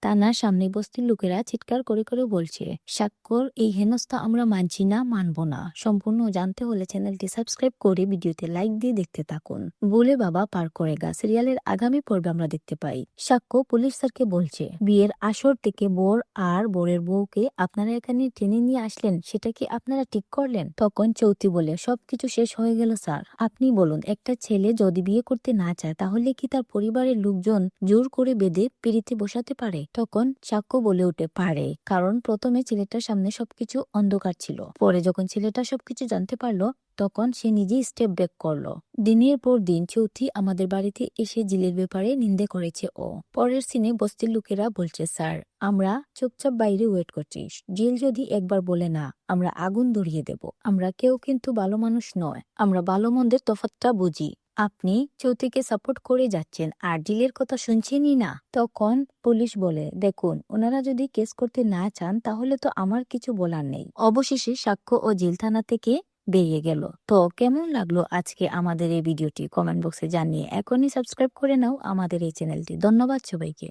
থানার সামনে বস্তির লোকেরা চিৎকার করে করে বলছে, স্বাক্ষর এই হেনস্থা আমরা মানছি না, মানব না। সম্পূর্ণ জানতে হলে চ্যানেলটি সাবস্ক্রাইব করে ভিডিওতে লাইক দিয়ে দেখতে থাকুন। বলে বাবা পার করে গা সিরিয়ালের আগামী পর্বে আমরা দেখতে পাই সাক্ষ্য পুলিশ স্যারকে বলছে, বিয়ের আসর থেকে বর আর বরের বউকে আপনারা এখানে টেনে নিয়ে আসলেন, সেটা কি আপনারা ঠিক করলেন? তখন চৌধুরী বলে, সবকিছু শেষ হয়ে গেল স্যার। আপনি বলুন, একটা ছেলে যদি বিয়ে করতে না চায় তাহলে কি তার পরিবারের লোকজন জোর করে বেঁধে পিড়িতে বসাতে পারে? তখন সাক্ষ্য বলে উঠে, পারে, কারণ প্রথমে ছেলেটার সামনে সবকিছু অন্ধকার ছিল, পরে যখন ছেলেটা সবকিছু জানতে পারলো তখন সে নিজেই স্টেপ ব্যাক করলো। দিনের পর দিন চৌধুরী আমাদের বাড়িতে এসে জিলের ব্যাপারে নিন্দে করেছে ও। পরের সিনে বস্তির লোকেরা বলছে, স্যার আমরা চুপচাপ বাইরে ওয়েট করছি, জিল যদি একবার বলে না আমরা আগুন ধরিয়ে দেব। আমরা কেউ কিন্তু ভালো মানুষ নয়, আমরা ভালো মন্দের তফাৎটা বুঝি। আপনি চৌধুরীকে সাপোর্ট করে যাচ্ছেন আর জিলের কথা শুনছেনই না। তখন পুলিশ বলে, দেখুন ওনারা যদি কেস করতে না চান তাহলে তো আমার কিছু বলার নেই। অবশেষে সাক্ষ্য ও জিল থানা থেকে বেরিয়ে গেল। তো কেমন লাগলো আজকে আমাদের এই ভিডিওটি কমেন্ট বক্সে জানিয়ে এখনই সাবস্ক্রাইব করে নাও আমাদের এই চ্যানেলটি। ধন্যবাদ সবাইকে।